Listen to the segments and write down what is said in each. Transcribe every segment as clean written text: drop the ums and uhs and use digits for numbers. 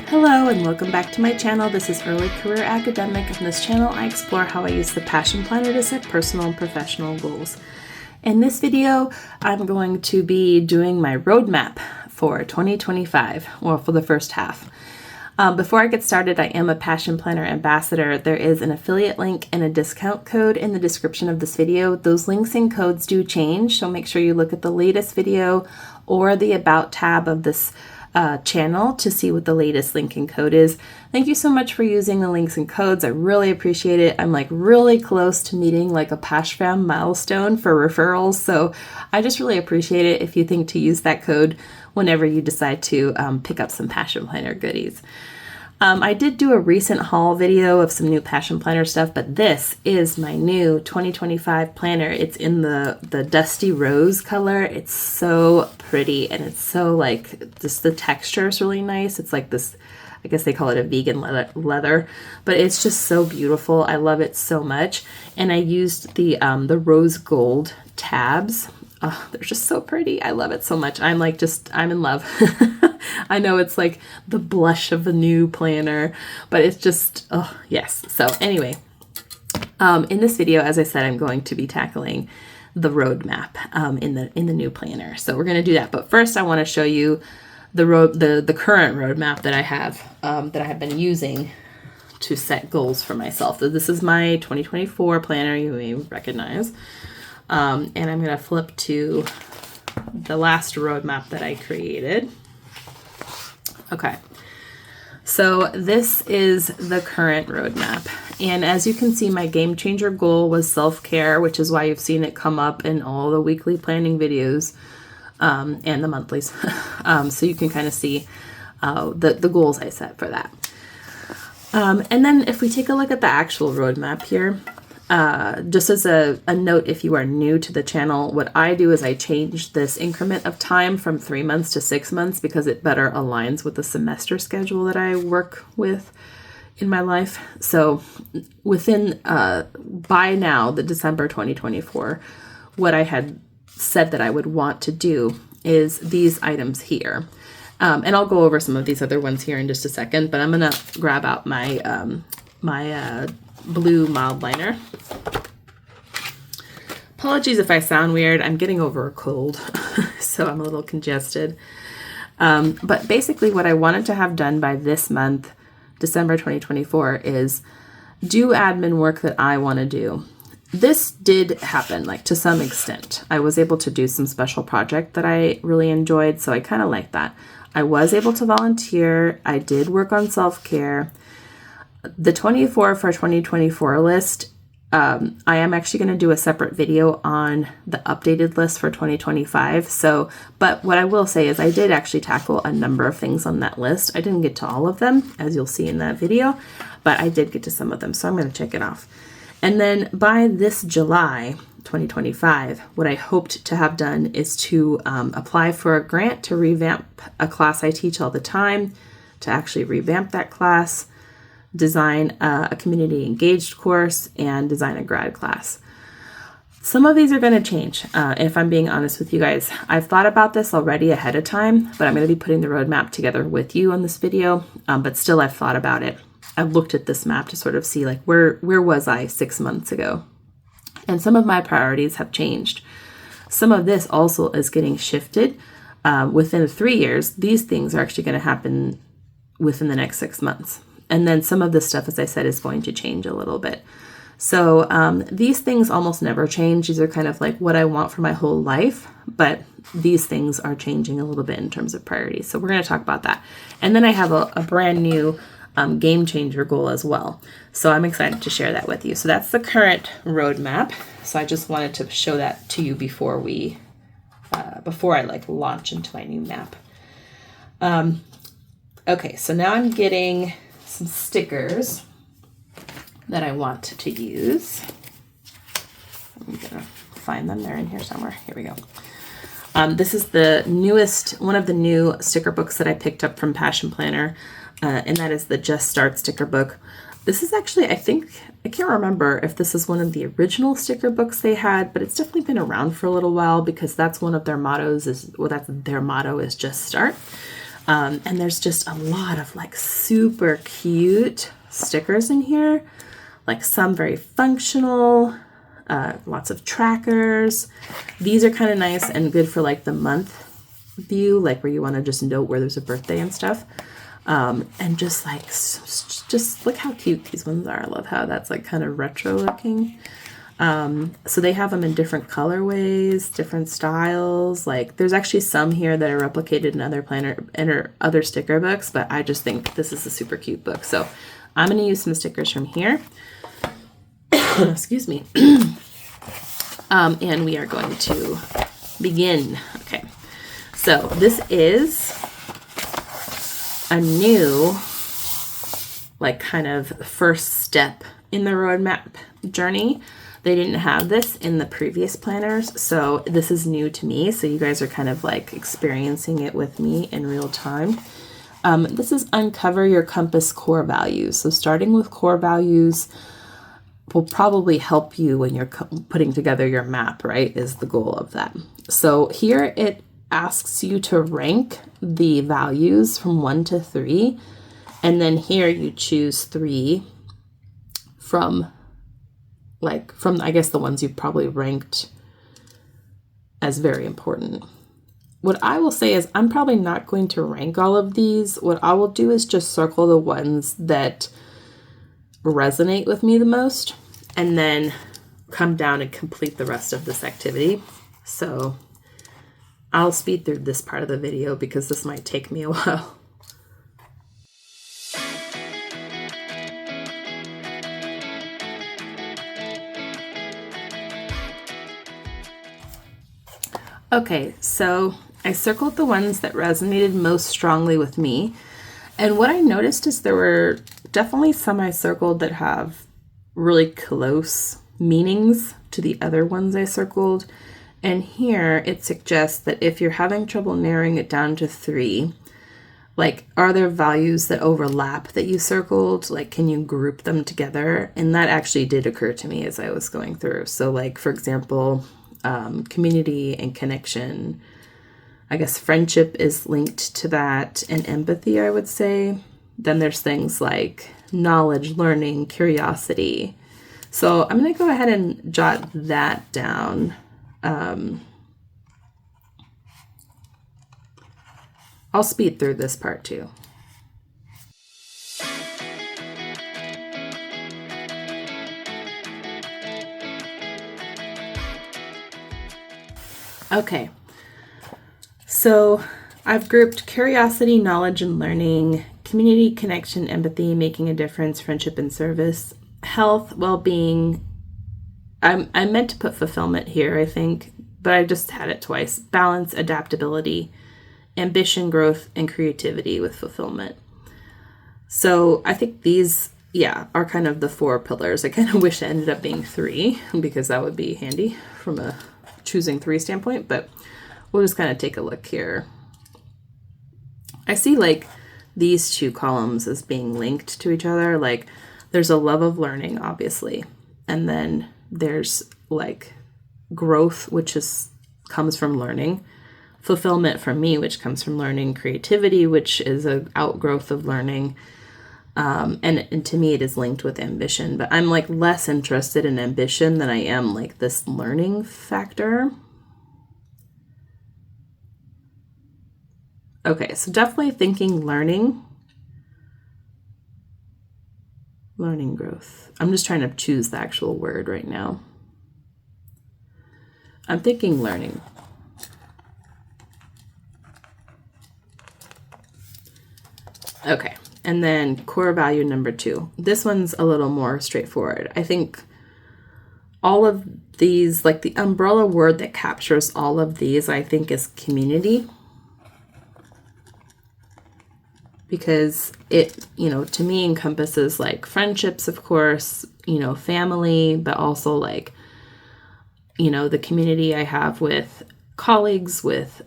Hello and welcome back to my channel. This is Early Career Academic. On this channel, I explore how I use the Passion Planner to set personal and professional goals. In this video, I'm going to be doing my roadmap for 2025, or for the first half. Before I get started, I am a Passion Planner ambassador. There is an affiliate link and a discount code in the description of this video. Those links and codes do change, so make sure you look at the latest video or the About tab of this channel to see what the latest link and code is. Thank you so much for using the links and codes. I really appreciate it. I'm like really close to meeting like a PashFam milestone for referrals, so I just really appreciate it if you think to use that code whenever you decide to pick up some Passion Planner goodies. I did do a recent haul video of some new Passion Planner stuff, but this is my new 2025 planner. It's in the dusty rose color. It's so pretty, and it's so like, just the texture is really nice. It's like this, I guess they call it a vegan leather, but it's just so beautiful. I love it so much. And I used the rose gold tabs. Oh, they're just so pretty. I love it so much. I'm in love. I know it's like the blush of a new planner, but it's just, oh yes. So anyway, in this video, as I said, I'm going to be tackling the roadmap in the new planner. So we're going to do that. But first I want to show you the current roadmap that I have been using to set goals for myself. So this is my 2024 planner, you may recognize. And I'm going to flip to the last roadmap that I created. Okay, so this is the current roadmap. And as you can see, my game changer goal was self-care, which is why you've seen it come up in all the weekly planning videos and the monthlies. So you can kind of see the goals I set for that. And then if we take a look at the actual roadmap here, just as a note, if you are new to the channel, what I do is I change this increment of time from 3 months to 6 months because it better aligns with the semester schedule that I work with in my life. So within, by now, the December 2024, what I had said that I would want to do is these items here. And I'll go over some of these other ones here in just a second, but I'm going to grab out my, blue mild liner. Apologies if I sound weird. I'm getting over a cold, so I'm a little congested. But basically what I wanted to have done by this month, December 2024, is do admin work that I want to do. This did happen, like to some extent. I was able to do some special project that I really enjoyed, so I kind of like that. I was able to volunteer. I did work on self-care. The 24 for 2024 list, I am actually going to do a separate video on the updated list for 2025. So, but what I will say is I did actually tackle a number of things on that list. I didn't get to all of them, as you'll see in that video, but I did get to some of them. So I'm going to check it off. And then by this July 2025, what I hoped to have done is to apply for a grant to revamp a class I teach all the time, to actually revamp that class, design a community engaged course, and design a grad class. Some of these are going to change, if I'm being honest with you guys. I've thought about this already ahead of time, but I'm going to be putting the roadmap together with you on this video, but still I've thought about it. I've looked at this map to sort of see like where was I 6 months ago, and some of my priorities have changed. Some of this also is getting shifted. Within 3 years, these things are actually going to happen within the next 6 months. And then some of this stuff, as I said, is going to change a little bit. So these things almost never change. These are kind of like what I want for my whole life, but these things are changing a little bit in terms of priorities. So we're going to talk about that. And then I have a brand new game changer goal as well. So I'm excited to share that with you. So that's the current roadmap. So I just wanted to show that to you before I like launch into my new map. Okay, so now I'm getting some stickers that I want to use. I'm gonna find them. They're in here somewhere. Here we go. This is the newest, one of the new sticker books that I picked up from Passion Planner, and that is the Just Start sticker book. This is actually, I can't remember if this is one of the original sticker books they had, but it's definitely been around for a little while because that's one of their mottos is, well, that's their motto is Just Start. And there's just a lot of like super cute stickers in here, like some very functional, lots of trackers. These are kind of nice and good for like the month view, like where you want to just note where there's a birthday and stuff. And just like, just look how cute these ones are. I love how that's like kind of retro looking. So they have them in different colorways, different styles. Like there's actually some here that are replicated in other planner and other sticker books, but I just think this is a super cute book. So I'm going to use some stickers from here. Excuse me. And we are going to begin. Okay. So this is a new, like kind of first step in the roadmap journey. They didn't have this in the previous planners, so this is new to me. So you guys are kind of like experiencing it with me in real time. This is Uncover Your Compass Core Values. So starting with core values will probably help you when you're putting together your map, right? Is the goal of that. So here it asks you to rank the values from 1 to 3. And then here you choose 3 from I guess the ones you've probably ranked as very important. What I will say is I'm probably not going to rank all of these. What I will do is just circle the ones that resonate with me the most and then come down and complete the rest of this activity. So I'll speed through this part of the video because this might take me a while. Okay, so I circled the ones that resonated most strongly with me. And what I noticed is there were definitely some I circled that have really close meanings to the other ones I circled. And here it suggests that if you're having trouble narrowing it down to 3, like, are there values that overlap that you circled? Like, can you group them together? And that actually did occur to me as I was going through. So like, for example, community and connection. I guess friendship is linked to that, and empathy, I would say. Then there's things like knowledge, learning, curiosity. So I'm going to go ahead and jot that down. I'll speed through this part too. Okay, so I've grouped curiosity, knowledge and learning, community, connection, empathy, making a difference, friendship and service, health, well-being. I meant to put fulfillment here, I think, but I just had it twice. Balance, adaptability, ambition, growth, and creativity with fulfillment. So I think these, are kind of the 4 pillars. I kind of wish it ended up being 3 because that would be handy from a choosing 3 standpoint, but we'll just kind of take a look here. I see like these 2 columns as being linked to each other. Like there's a love of learning, obviously, and then there's like growth, which comes from learning, fulfillment for me, which comes from learning, creativity, which is an outgrowth of learning. And to me, it is linked with ambition, but I'm like less interested in ambition than I am like this learning factor. Okay, so definitely thinking learning growth. I'm just trying to choose the actual word right now. I'm thinking learning. Okay. And then core value number 2. This one's a little more straightforward. I think all of these, like the umbrella word that captures all of these, I think is community. Because it, to me encompasses like friendships, of course, family, but also like, the community I have with colleagues, with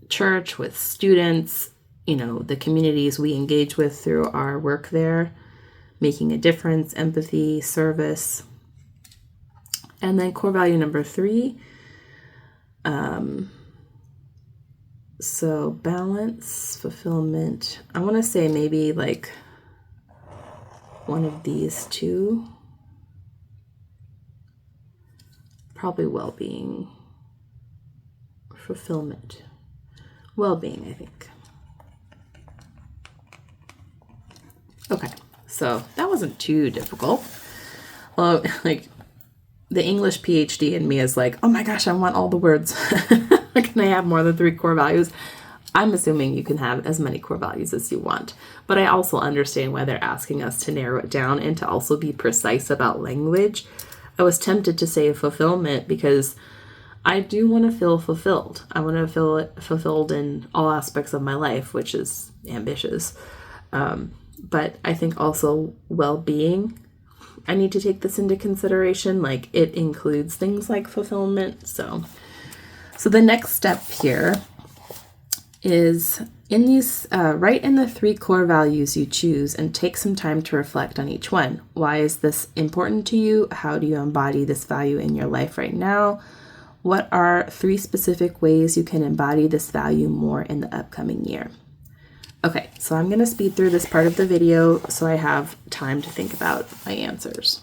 church, with students, the communities we engage with through our work there, making a difference, empathy, service. And then core value number 3, So balance, fulfillment. I want to say maybe like one of these two. Probably well-being, fulfillment, well-being, I think. Okay, so that wasn't too difficult. Well, like the English PhD in me is like, oh my gosh, I want all the words. Can I have more than 3 core values? I'm assuming you can have as many core values as you want, but I also understand why they're asking us to narrow it down and to also be precise about language. I was tempted to say fulfillment because I do want to feel fulfilled. I want to feel fulfilled in all aspects of my life, which is ambitious. But I think also well-being, I need to take this into consideration. Like it includes things like fulfillment. So the next step here is in these, write in the 3 core values you choose and take some time to reflect on each one. Why is this important to you? How do you embody this value in your life right now? What are 3 specific ways you can embody this value more in the upcoming year? Okay, so I'm going to speed through this part of the video so I have time to think about my answers.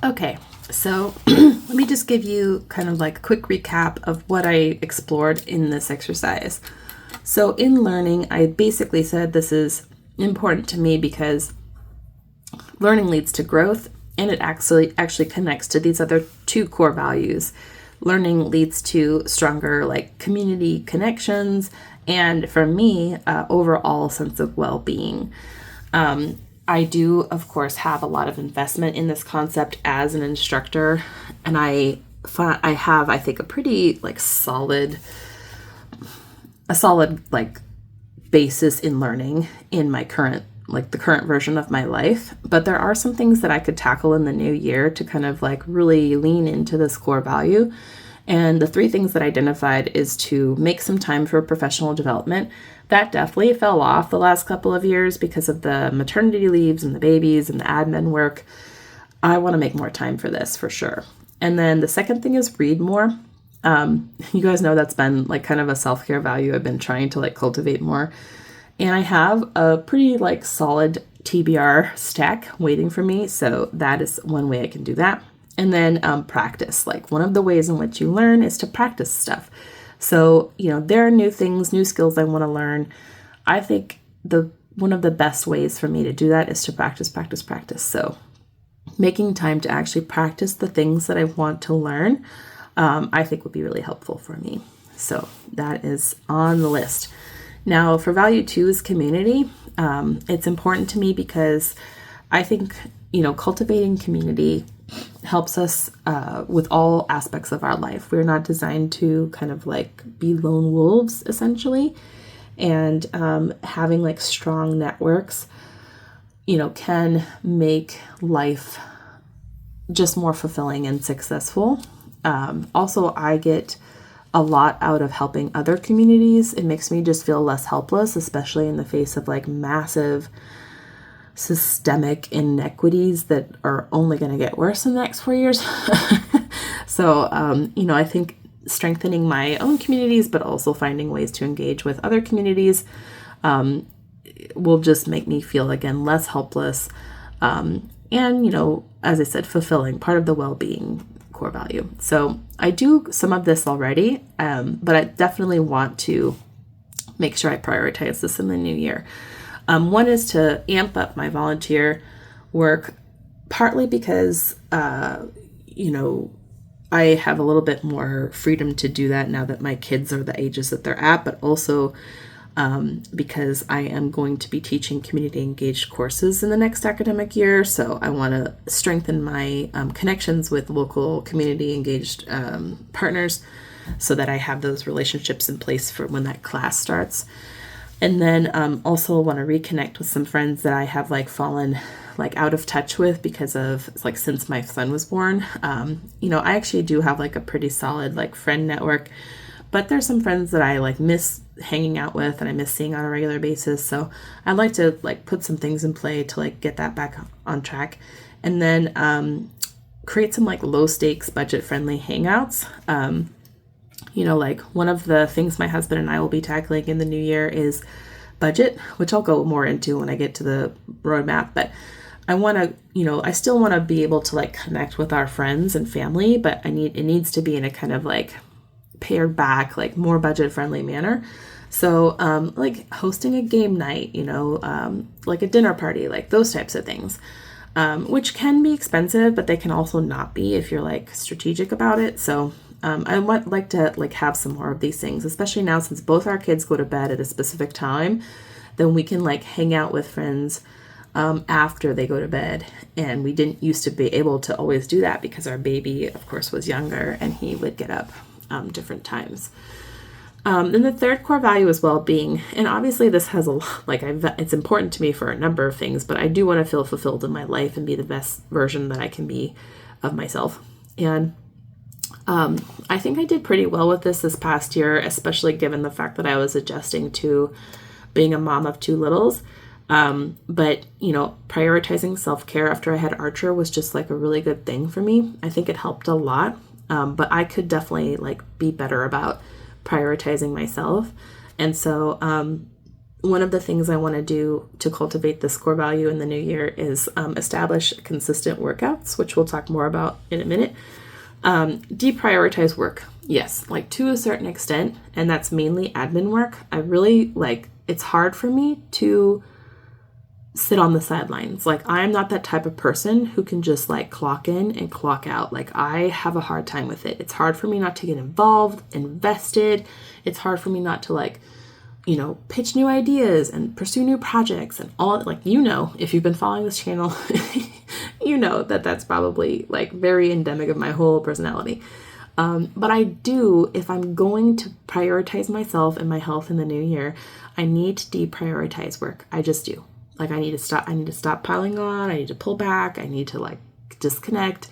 Okay, so let me just give you kind of like a quick recap of what I explored in this exercise. So in learning, I basically said this is important to me because learning leads to growth, and it actually connects to these other 2 core values. Learning leads to stronger like community connections, and for me, overall sense of well-being. I do, of course, have a lot of investment in this concept as an instructor, and I have, I think, a pretty like solid like basis in learning in my current, like the current version of my life. But there are some things that I could tackle in the new year to kind of like really lean into this core value. And the 3 things that I identified is to make some time for professional development. That definitely fell off the last couple of years because of the maternity leaves and the babies and the admin work. I want to make more time for this for sure. And then the second thing is read more. You guys know that's been like kind of a self-care value I've been trying to like cultivate more. And I have a pretty like solid TBR stack waiting for me. So that is one way I can do that. And then practice. Like one of the ways in which you learn is to practice stuff. So, there are new things, new skills I want to learn. I think one of the best ways for me to do that is to practice. So making time to actually practice the things that I want to learn, I think would be really helpful for me. So that is on the list. Now for value 2 is community. It's important to me because I think, cultivating community helps us with all aspects of our life. We're not designed to kind of like be lone wolves, essentially. And having like strong networks, can make life just more fulfilling and successful. Also, I get a lot out of helping other communities. It makes me just feel less helpless, especially in the face of like massive systemic inequities that are only going to get worse in the next 4 years. So, I think strengthening my own communities, but also finding ways to engage with other communities will just make me feel, again, less helpless. And, as I said, fulfilling, part of the well-being core value. So I do some of this already, but I definitely want to make sure I prioritize this in the new year. One is to amp up my volunteer work, partly because, I have a little bit more freedom to do that now that my kids are the ages that they're at, but also because I am going to be teaching community engaged courses in the next academic year. So I want to strengthen my connections with local community engaged partners so that I have those relationships in place for when that class starts. And then also want to reconnect with some friends that I have like fallen like out of touch with because of like since my son was born. I actually do have like a pretty solid like friend network, but there's some friends that I like miss hanging out with and I miss seeing on a regular basis. So I'd like to like put some things in play to like get that back on track, and then create some like low stakes budget friendly hangouts. Like one of the things my husband and I will be tackling in the new year is budget, which I'll go more into when I get to the roadmap. But I want to, I still want to be able to like connect with our friends and family, but it needs to be in a kind of like pared back, like more budget friendly manner. So like hosting a game night, like a dinner party, like those types of things, which can be expensive, but they can also not be if you're like strategic about it. So I would like to like have some more of these things, especially now since both our kids go to bed at a specific time. Then we can like hang out with friends after they go to bed. And we didn't used to be able to always do that because our baby, of course, was younger and he would get up different times. Then the third core value is well-being. And obviously this has it's important to me for a number of things, but I do want to feel fulfilled in my life and be the best version that I can be of myself. And I think I did pretty well with this past year, especially given the fact that I was adjusting to being a mom of two littles. But prioritizing self-care after I had Archer was just like a really good thing for me. I think it helped a lot. But I could definitely like be better about prioritizing myself. And so, one of the things I want to do to cultivate this core value in the new year is establish consistent workouts, which we'll talk more about in a minute. Deprioritize work. Yes, like to a certain extent. And that's mainly admin work. I really it's hard for me to sit on the sidelines. Like I'm not that type of person who can just like clock in and clock out. Like I have a hard time with it. It's hard for me not to get involved, invested. It's hard for me not to like, pitch new ideas and pursue new projects and all if you've been following this channel, that's probably like very endemic of my whole personality. But I do, if I'm going to prioritize myself and my health in the new year, I need to deprioritize work. I just do. Like I need to stop piling on. I need to pull back. I need to like disconnect.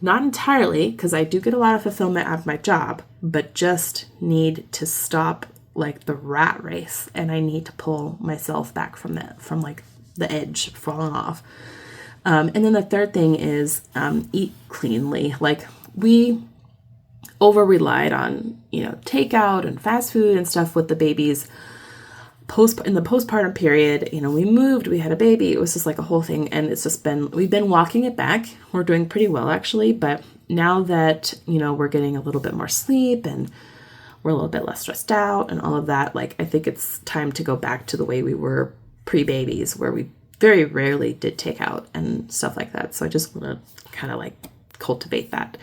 Not entirely, because I do get a lot of fulfillment out of my job, but just need to stop like the rat race. And I need to pull myself back from like the edge falling off. And then the third thing is eat cleanly. Like we over relied on, takeout and fast food and stuff with the babies. In the postpartum period, we moved, we had a baby. It was just like a whole thing. And it's just we've been walking it back. We're doing pretty well actually. But now that, we're getting a little bit more sleep and we're a little bit less stressed out and all of that, like, I think it's time to go back to the way we were pre-babies, where we very rarely did takeout and stuff like that. So I just want to kind of like cultivate that.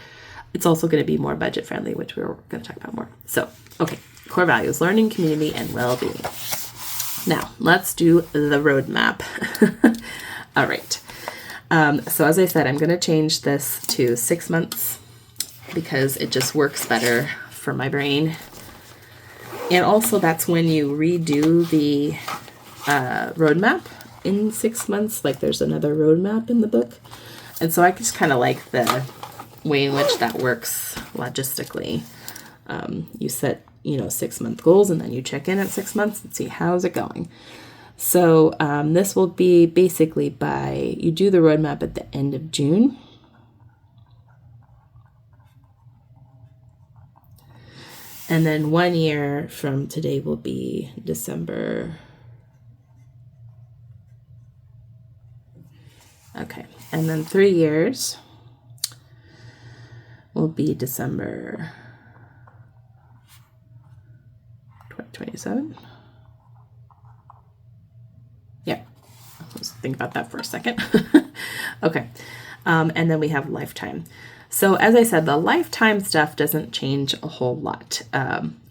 It's also going to be more budget friendly, which we're going to talk about more. So, okay, core values, learning, community, and well-being. Now, let's do the roadmap. All right. So as I said, I'm going to change this to 6 months because it just works better for my brain. And also that's when you redo the roadmap in 6 months. Like there's another roadmap in the book. And so I just kind of like the way in which that works logistically. You set 6-month goals, and then you check in at 6 months and see how's it going. So this will be basically you do the roadmap at the end of June. And then 1 year from today will be December. Okay. And then 3 years will be December 2027. Yeah. Let's think about that for a second. Okay. And then we have lifetime. So as I said, the lifetime stuff doesn't change a whole lot.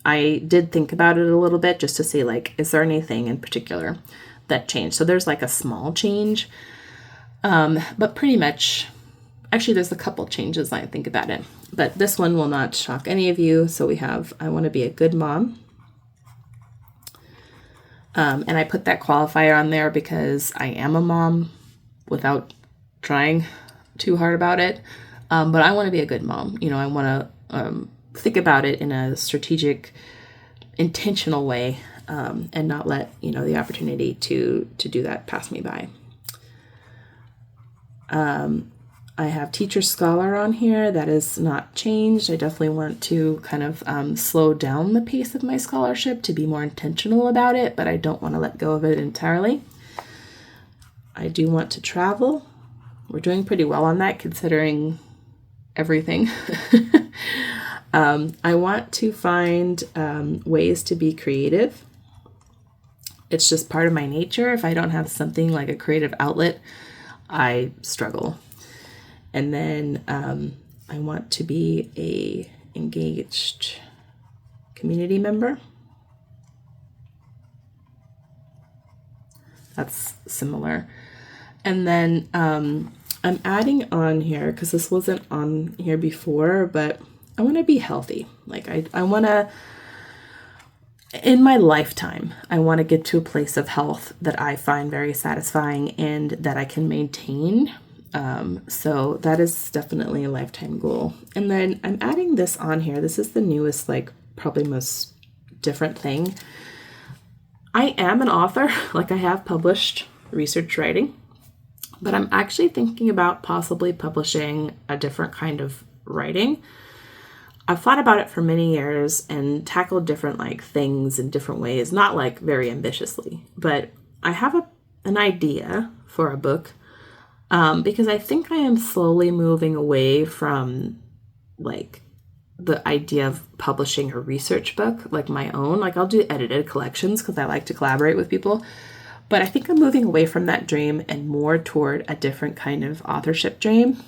I did think about it a little bit just to see, like, is there anything in particular that changed? So there's like a small change, but pretty much, actually there's a couple changes I think about it, but this one will not shock any of you. So we have, I want to be a good mom. And I put that qualifier on there because I am a mom without trying too hard about it. But I want to be a good mom. You know, I want to think about it in a strategic, intentional way, and not let, you know, the opportunity to do that pass me by. I have teacher scholar on here. That is not changed. I definitely want to kind of slow down the pace of my scholarship to be more intentional about it, but I don't want to let go of it entirely. I do want to travel. We're doing pretty well on that considering everything. I want to find ways to be creative. It's just part of my nature. If I don't have something like a creative outlet, I struggle. And then I want to be a engaged community member. That's similar. And then I'm adding on here, because this wasn't on here before, but I want to be healthy. Like I want to, in my lifetime, I want to get to a place of health that I find very satisfying and that I can maintain. So that is definitely a lifetime goal. And then I'm adding this on here. This is the newest, like probably most different thing. I am an author, like I have published research writing, but I'm actually thinking about possibly publishing a different kind of writing. I've thought about it for many years and tackled different like things in different ways, not like very ambitiously, but I have an idea for a book. Because I think I am slowly moving away from like the idea of publishing a research book, like my own. Like I'll do edited collections because I like to collaborate with people. But I think I'm moving away from that dream and more toward a different kind of authorship dream.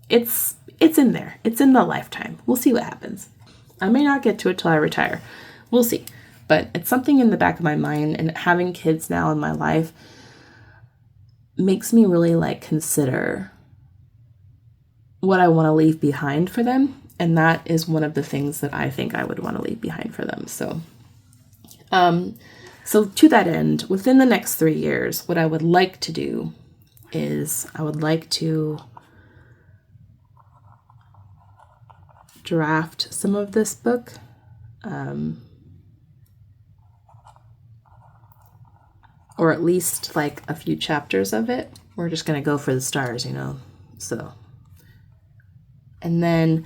It's in there. It's in the lifetime. We'll see what happens. I may not get to it till I retire. We'll see. But it's something in the back of my mind, and having kids now in my life makes me really like consider what I want to leave behind for them. And that is one of the things that I think I would want to leave behind for them. So to that end, within the next 3 years, what I would like to do is I would like to draft some of this book. Or at least like a few chapters of it. We're just going to go for the stars, you know. So, and then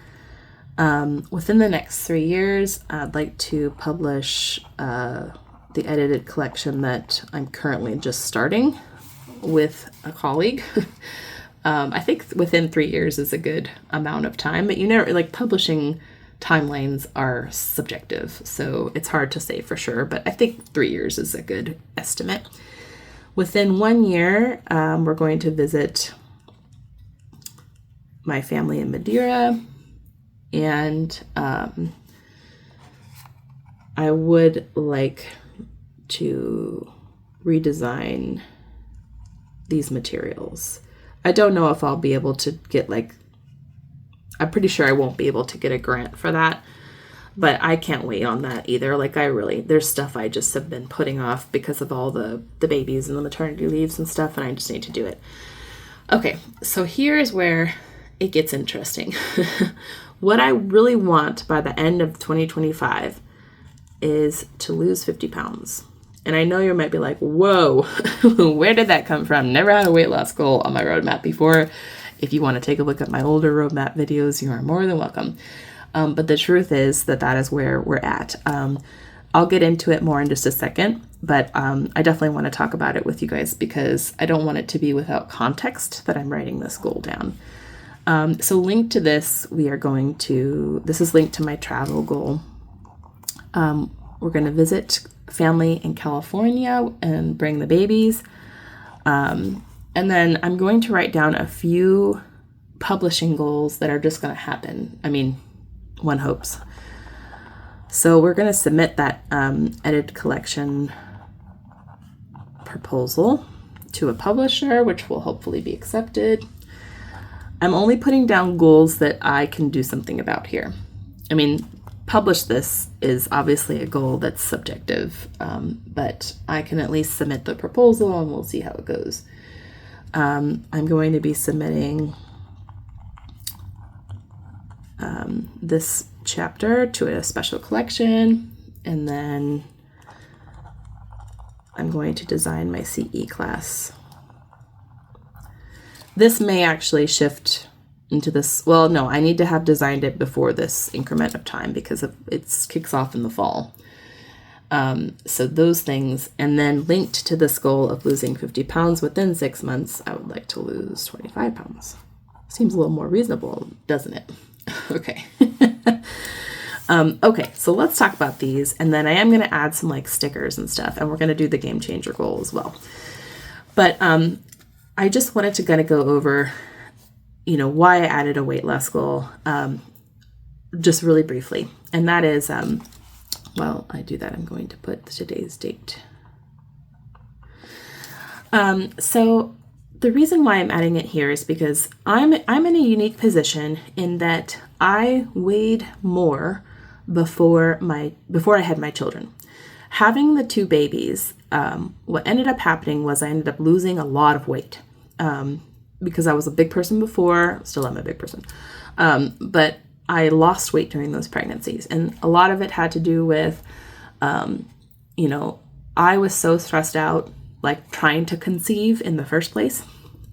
within the next 3 years, I'd like to publish the edited collection that I'm currently just starting with a colleague. I think within 3 years is a good amount of time, but you know, like publishing timelines are subjective, so it's hard to say for sure, but I think 3 years is a good estimate. Within 1 year, we're going to visit my family in Madeira, and I would like to redesign these materials. I don't know if I'll be able to get I'm pretty sure I won't be able to get a grant for that, but I can't wait on that either. Like there's stuff I just have been putting off because of all the babies and the maternity leaves and stuff, and I just need to do it. Okay, so here's where it gets interesting. What I really want by the end of 2025 is to lose 50 pounds. And I know you might be like, whoa, where did that come from? Never had a weight loss goal on my roadmap before. If you want to take a look at my older roadmap videos, you are more than welcome. But the truth is that is where we're at. I'll get into it more in just a second, but I definitely want to talk about it with you guys because I don't want it to be without context that I'm writing this goal down. So linked to this, this is linked to my travel goal. We're going to visit family in California and bring the babies. And then I'm going to write down a few publishing goals that are just going to happen. I mean, one hopes. So we're going to submit that edited collection proposal to a publisher, which will hopefully be accepted. I'm only putting down goals that I can do something about here. I mean, publish this is obviously a goal that's subjective, but I can at least submit the proposal and we'll see how it goes. I'm going to be submitting this chapter to a special collection, and then I'm going to design my CE class. This may actually shift into this. Well, no, I need to have designed it before this increment of time because it kicks off in the fall. So those things, and then linked to this goal of losing 50 pounds within 6 months, I would like to lose 25 pounds. Seems a little more reasonable, doesn't it? Okay. Okay, so let's talk about these, and then I am going to add some like stickers and stuff, and we're going to do the game changer goal as well. But I just wanted to kind of go over, why I added a weight loss goal, just really briefly. And that is, while I do that, I'm going to put today's date. So the reason why I'm adding it here is because I'm in a unique position in that I weighed more before I had my children. Having the two babies, what ended up happening was I ended up losing a lot of weight. Because I was a big person before, still am a big person. But I lost weight during those pregnancies. And a lot of it had to do with, I was so stressed out, like trying to conceive in the first place,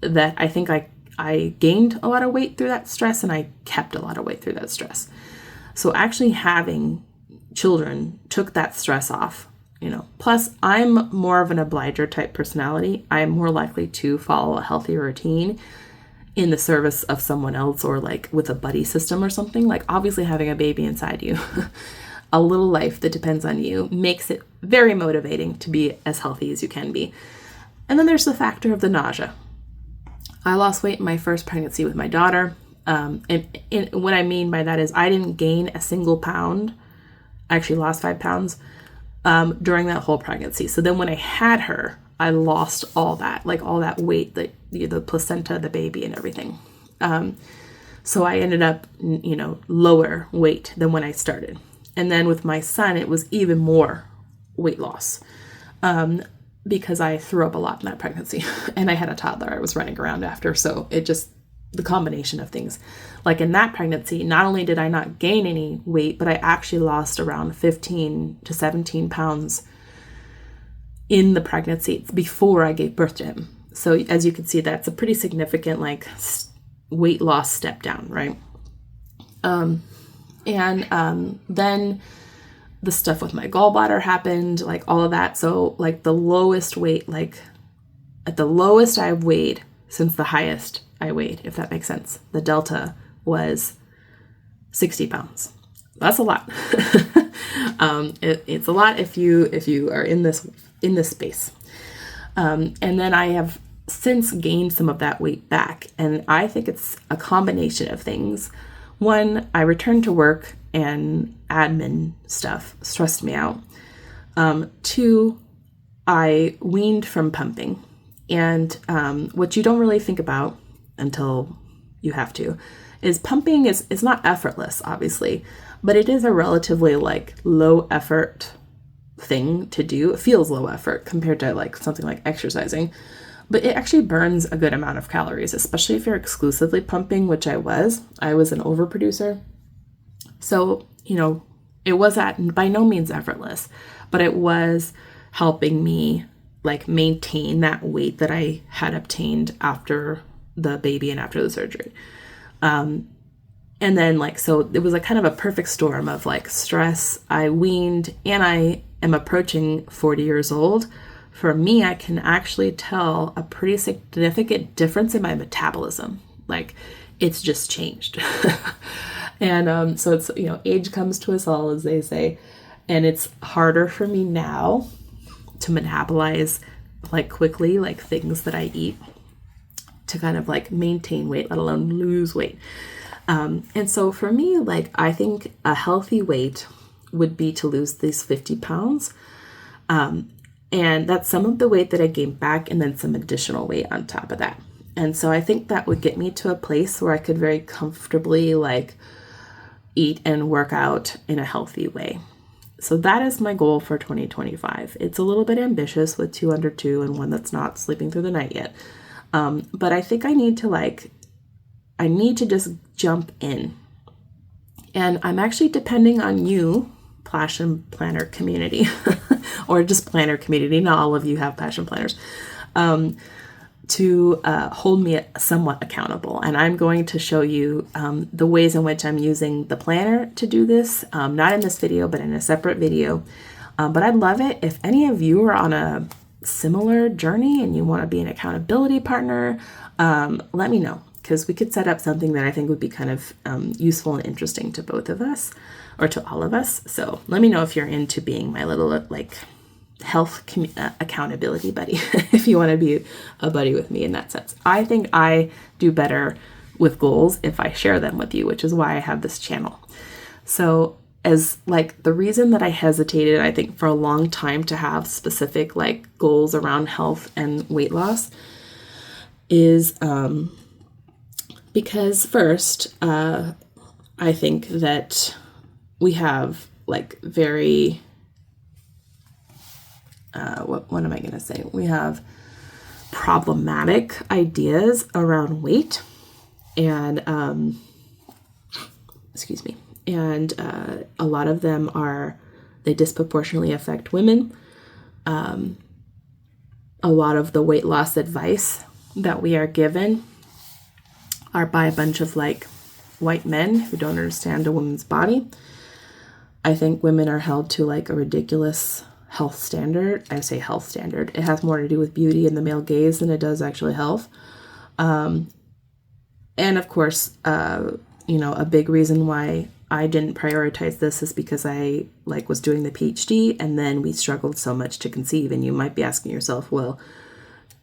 that I think I gained a lot of weight through that stress, and I kept a lot of weight through that stress. So actually having children took that stress off. Plus I'm more of an obliger type personality. I'm more likely to follow a healthy routine in the service of someone else, or like with a buddy system or something. Like obviously having a baby inside you, a little life that depends on you, makes it very motivating to be as healthy as you can be. And then there's the factor of the nausea. I lost weight in my first pregnancy with my daughter. And what I mean by that is I didn't gain a single pound. I actually lost 5 pounds during that whole pregnancy. So then when I had her, I lost all that weight, the placenta, the baby, and everything. So I ended up, lower weight than when I started. And then with my son, it was even more weight loss because I threw up a lot in that pregnancy. And I had a toddler I was running around after. So the combination of things. Like in that pregnancy, not only did I not gain any weight, but I actually lost around 15 to 17 pounds in the pregnancy before I gave birth to him. So as you can see, that's a pretty significant weight loss step down, right? Then the stuff with my gallbladder happened, like all of that. So like the lowest weight, like at the lowest I've weighed since the highest I weighed, if that makes sense. The delta was 60 pounds. That's a lot. It's a lot if you are in this space. And then I have since gained some of that weight back, and I think it's a combination of things. One, I returned to work and admin stuff stressed me out. Two, I weaned from pumping. And what you don't really think about until you have to is pumping is not effortless, obviously, but it is a relatively low effort thing to do. It feels low effort compared to something like exercising, but it actually burns a good amount of calories, especially if you're exclusively pumping, which I was an overproducer. So, it was by no means effortless, but it was helping me maintain that weight that I had obtained after the baby and after the surgery. And then so it was kind of a perfect storm of stress. I weaned and I am approaching 40 years old. For me, I can actually tell a pretty significant difference in my metabolism. It's just changed. And so it's, age comes to us all, as they say. And it's harder for me now to metabolize quickly, things that I eat, to kind of maintain weight, let alone lose weight. And so for me, I think a healthy weight would be to lose these 50 pounds. And that's some of the weight that I gained back and then some additional weight on top of that. And so I think that would get me to a place where I could very comfortably like eat and work out in a healthy way. So that is my goal for 2025. It's a little bit ambitious with 2 under 2 and one that's not sleeping through the night yet. But I think I need to just jump in. And I'm actually depending on you, Passion Planner community, or just planner community, not all of you have passion planners, to hold me somewhat accountable. And I'm going to show you the ways in which I'm using the planner to do this, not in this video, but in a separate video. But I'd love it if any of you are on a similar journey and you want to be an accountability partner, let me know, because we could set up something that I think would be kind of useful and interesting to both of us, or to all of us. So let me know if you're into being my little like health accountability buddy, if you want to be a buddy with me in that sense. I think I do better with goals if I share them with you, which is why I have this channel. So as like the reason that I hesitated, I think, for a long time to have specific like goals around health and weight loss is because first, I think that we have like very, what am I going to say? We have problematic ideas around weight and, excuse me. And a lot of them they disproportionately affect women. A lot of the weight loss advice that we are given are by a bunch of like white men who don't understand a woman's body. I think women are held to like a ridiculous health standard. I say health standard. It has more to do with beauty and the male gaze than it does actually health. And of course, a big reason why I didn't prioritize this is because I like was doing the PhD and then we struggled so much to conceive. And you might be asking yourself, well,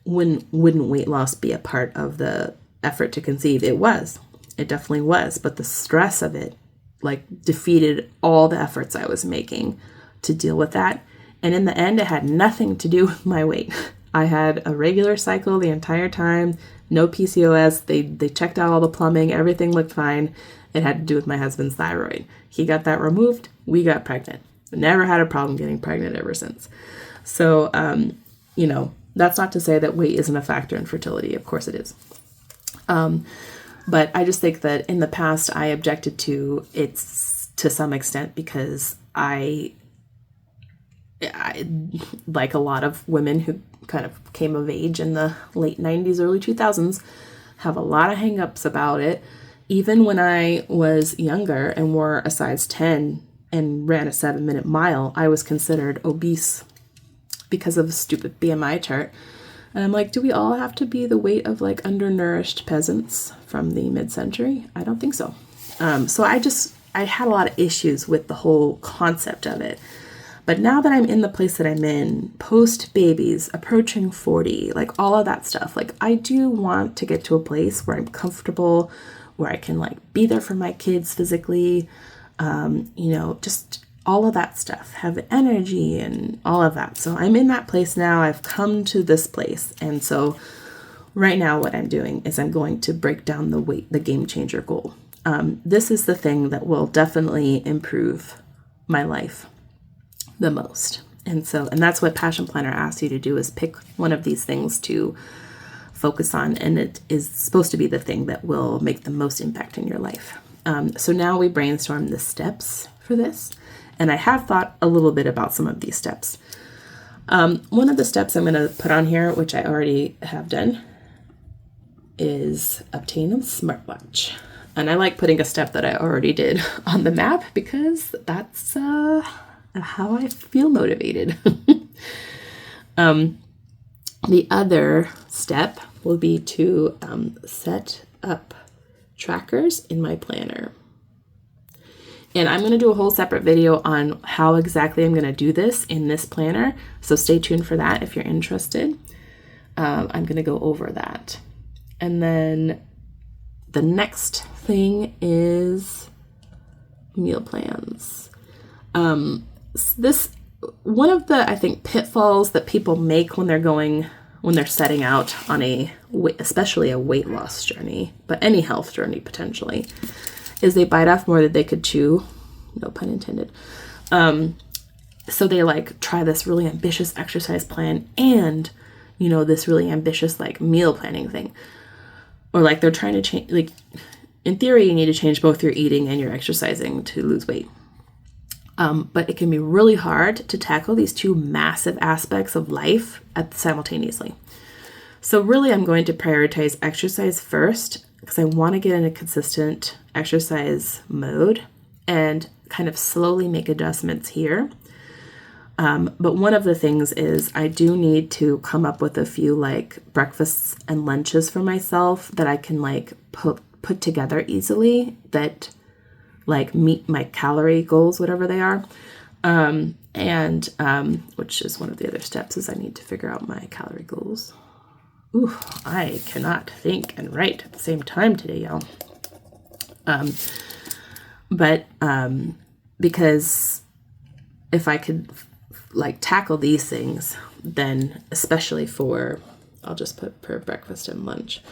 wouldn't weight loss be a part of the effort to conceive? It was. It definitely was. But the stress of it like defeated all the efforts I was making to deal with that. And in the end, it had nothing to do with my weight. I had a regular cycle the entire time, no PCOS. They checked out all the plumbing. Everything looked fine. It had to do with my husband's thyroid. He got that removed. We got pregnant. Never had a problem getting pregnant ever since. So, that's not to say that weight isn't a factor in fertility. Of course it is. But I just think that in the past, I objected to it to some extent because I like a lot of women who kind of came of age in the late 90s, early 2000s, have a lot of hang-ups about it. Even when I was younger and wore a size 10 and ran a 7-minute mile, I was considered obese because of a stupid BMI chart. And I'm like, do we all have to be the weight of like undernourished peasants from the mid-century? I don't think so. So I had a lot of issues with the whole concept of it. But now that I'm in the place that I'm in, post babies, approaching 40, like all of that stuff, like I do want to get to a place where I'm comfortable, where I can like be there for my kids physically, just all of that stuff, have energy and all of that. So I'm in that place now. I've come to this place. And so right now what I'm doing is I'm going to break down the game changer goal. This is the thing that will definitely improve my life the most. And that's what Passion Planner asks you to do, is pick one of these things to focus on. And it is supposed to be the thing that will make the most impact in your life. So now we brainstorm the steps for this. And I have thought a little bit about some of these steps. One of the steps I'm going to put on here, which I already have done, is obtain a smartwatch. And I like putting a step that I already did on the map because that's how I feel motivated. The other step will be to set up trackers in my planner. And I'm going to do a whole separate video on how exactly I'm going to do this in this planner. So stay tuned for that if you're interested. I'm going to go over that. And then the next thing is meal plans. This one of the, I think, pitfalls that people make when they're setting out on especially a weight loss journey, but any health journey potentially, is they bite off more than they could chew. No pun intended. So they like try this really ambitious exercise plan and, this really ambitious like meal planning thing. Or like they're trying to change, like in theory, you need to change both your eating and your exercising to lose weight. But it can be really hard to tackle these two massive aspects of life simultaneously. So really, I'm going to prioritize exercise first because I want to get in a consistent exercise mode and kind of slowly make adjustments here. But one of the things is I do need to come up with a few like breakfasts and lunches for myself that I can like put together easily that like meet my calorie goals, whatever they are. Which is one of the other steps is I need to figure out my calorie goals. Ooh, I cannot think and write at the same time today, y'all. Because if I could like tackle these things, then especially I'll just put per breakfast and lunch.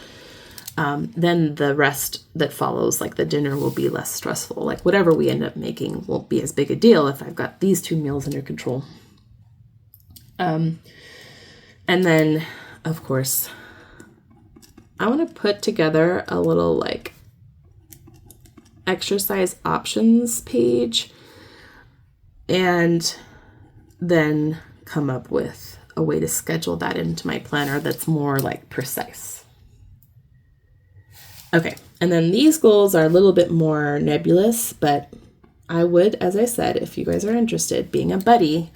Then the rest that follows, like the dinner, will be less stressful. Like whatever we end up making won't be as big a deal if I've got these two meals under control. And then, of course, I want to put together a little like exercise options page and then come up with a way to schedule that into my planner that's more like precise. Okay, and then these goals are a little bit more nebulous, but I would, as I said, if you guys are interested, being a buddy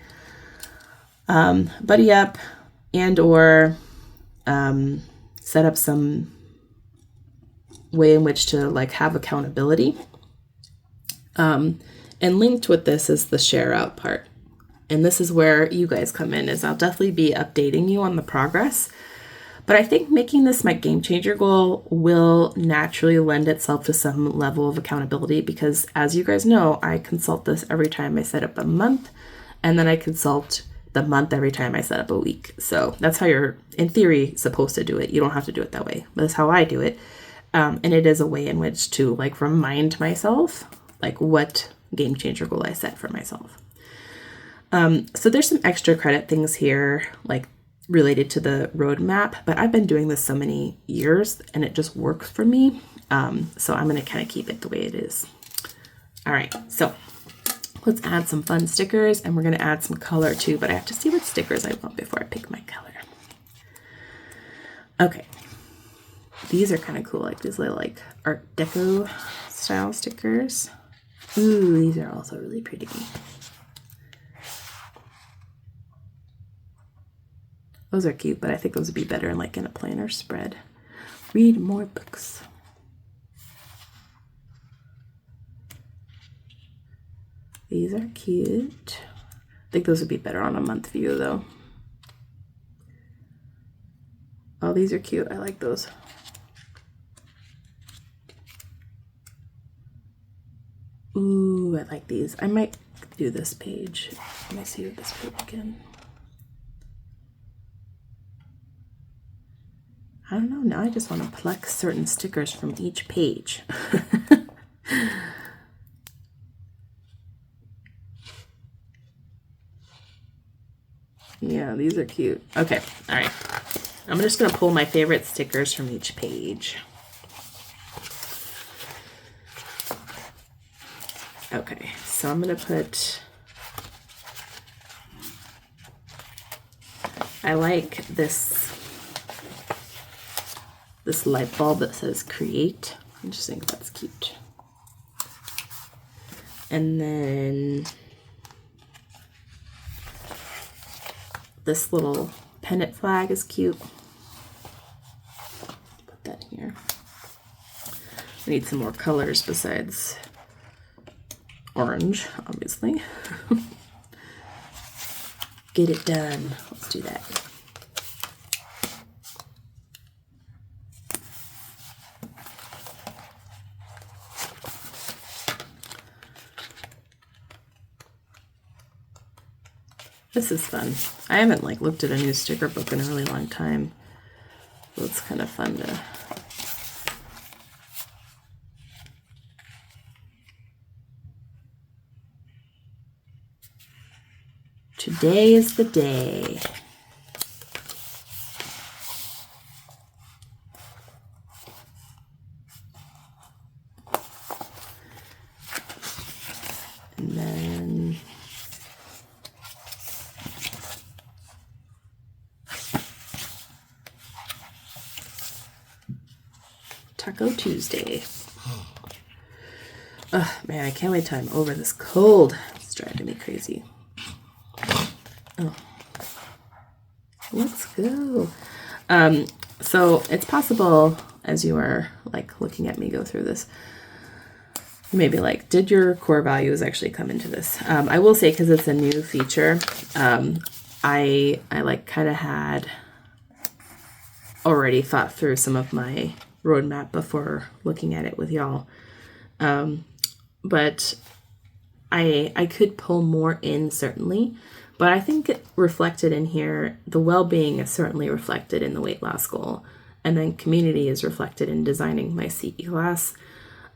up and or set up some way in which to like have accountability. And linked with this is the share out part. And this is where you guys come in, is I'll definitely be updating you on the progress. But I think making this my game changer goal will naturally lend itself to some level of accountability because, as you guys know, I consult this every time I set up a month, and then I consult the month every time I set up a week. So that's how you're, in theory, supposed to do it. You don't have to do it that way, but that's how I do it. And it is a way in which to like remind myself like what game changer goal I set for myself. So there's some extra credit things here, like related to the roadmap, but I've been doing this so many years and it just works for me. So I'm going to kind of keep it the way it is. All right, so let's add some fun stickers and we're going to add some color too, but I have to see what stickers I want before I pick my color. Okay. These are kind of cool, like these little like Art Deco style stickers. Ooh, these are also really pretty. Those are cute, but I think those would be better in like in a planner spread. Read more books. These are cute. I think those would be better on a month view though. Oh, these are cute. I like those. Ooh, I like these. I might do this page. Let me see what this page again. I don't know. Now I just want to pluck certain stickers from each page. Yeah, these are cute. Okay. All right. I'm just going to pull my favorite stickers from each page. Okay. So I'm going to put... I like this light bulb that says create. I just think that's cute. And then this little pennant flag is cute. Put that here. I need some more colors besides orange, obviously. Get it done. Let's do that. This is fun. I haven't like looked at a new sticker book in a really long time. So it's kind of fun to... Today is the day. And then Taco Tuesday. Oh man, I can't wait till I'm over this cold. It's driving me crazy. Oh, let's go. So it's possible, as you are like looking at me go through this, you may be like, did your core values actually come into this? I will say, because it's a new feature, I like kind of had already thought through some of my roadmap before looking at it with y'all. But I could pull more in, certainly. But I think it reflected in here, the well-being is certainly reflected in the weight loss goal. And then community is reflected in designing my CE class.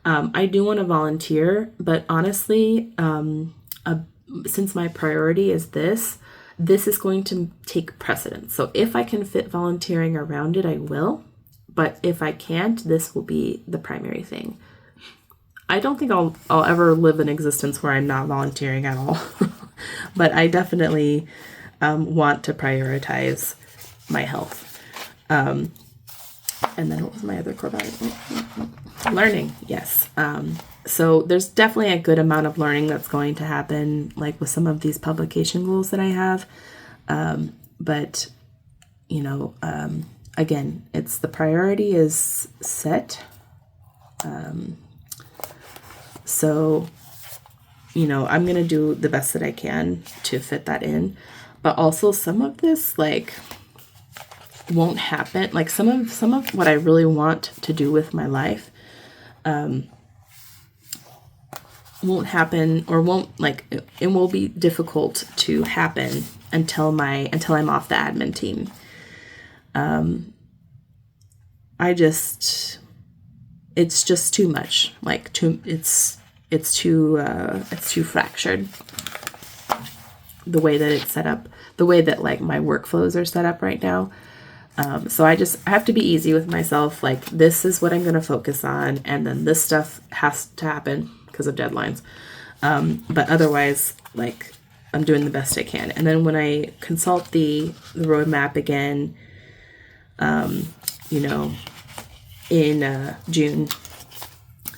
I do want to volunteer, but honestly, since my priority is this is going to take precedence. So if I can fit volunteering around it, I will. But if I can't, this will be the primary thing. I don't think I'll ever live an existence where I'm not volunteering at all. But I definitely want to prioritize my health. And then what was my other core value? Learning, yes. So there's definitely a good amount of learning that's going to happen, like with some of these publication goals that I have. But, you know, again, it's the priority is set. So, you know, I'm going to do the best that I can to fit that in. But also some of this, like, won't happen. Like some of what I really want to do with my life won't happen, or won't, like, it will be difficult to happen until I'm off the admin team. It's just too much. Like it's too fractured. The way that it's set up, the way that like my workflows are set up right now. So I have to be easy with myself. Like, this is what I'm going to focus on. And then this stuff has to happen because of deadlines. But otherwise, like, I'm doing the best I can. And then when I consult the roadmap again, you know, in June,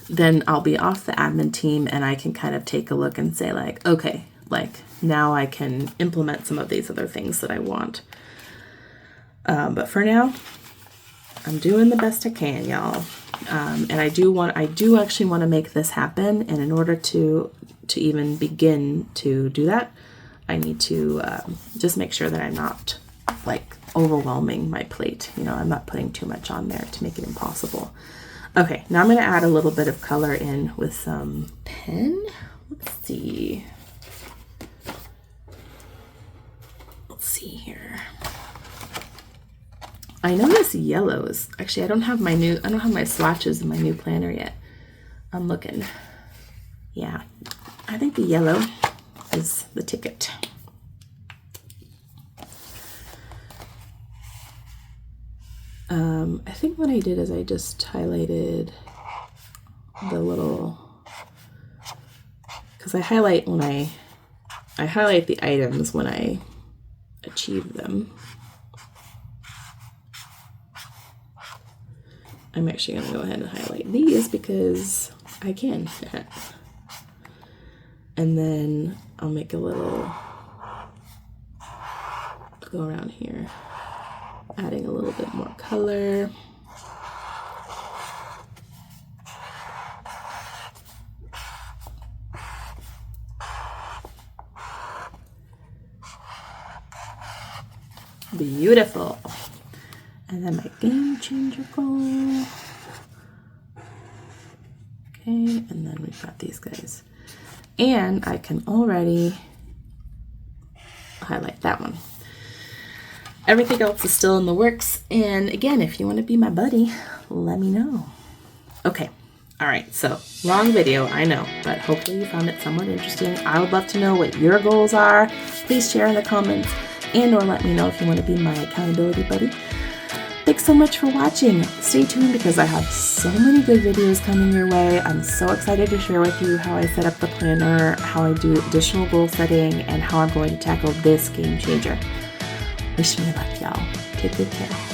then I'll be off the admin team and I can kind of take a look and say like, okay, like now I can implement some of these other things that I want. But for now, I'm doing the best I can, y'all. And I do actually want to make this happen. And in order to even begin to do that, I need to just make sure that I'm not like overwhelming my plate. You know, I'm not putting too much on there to make it impossible. Okay, now I'm going to add a little bit of color in with some pen. Let's see. Let's see here. I know this yellow is, actually I don't have my swatches in my new planner yet. I'm looking. Yeah, I think the yellow is the ticket. I think what I did is I just highlighted the little, because I highlight when I highlight the items when I achieve them. I'm actually going to go ahead and highlight these because I can. And then I'll make a little, go around here, adding a little bit more color. Beautiful. And then my game changer goal. Okay, and then we've got these guys. And I can already, highlight that one. Everything else is still in the works. And again, if you want to be my buddy, let me know. Okay. All right. So long video, I know, but hopefully you found it somewhat interesting. I would love to know what your goals are. Please share in the comments and or let me know if you want to be my accountability buddy. Thanks so much for watching. Stay tuned because I have so many good videos coming your way. I'm so excited to share with you how I set up the planner, how I do additional goal setting, and how I'm going to tackle this game changer. Wish me luck, y'all. Take good care.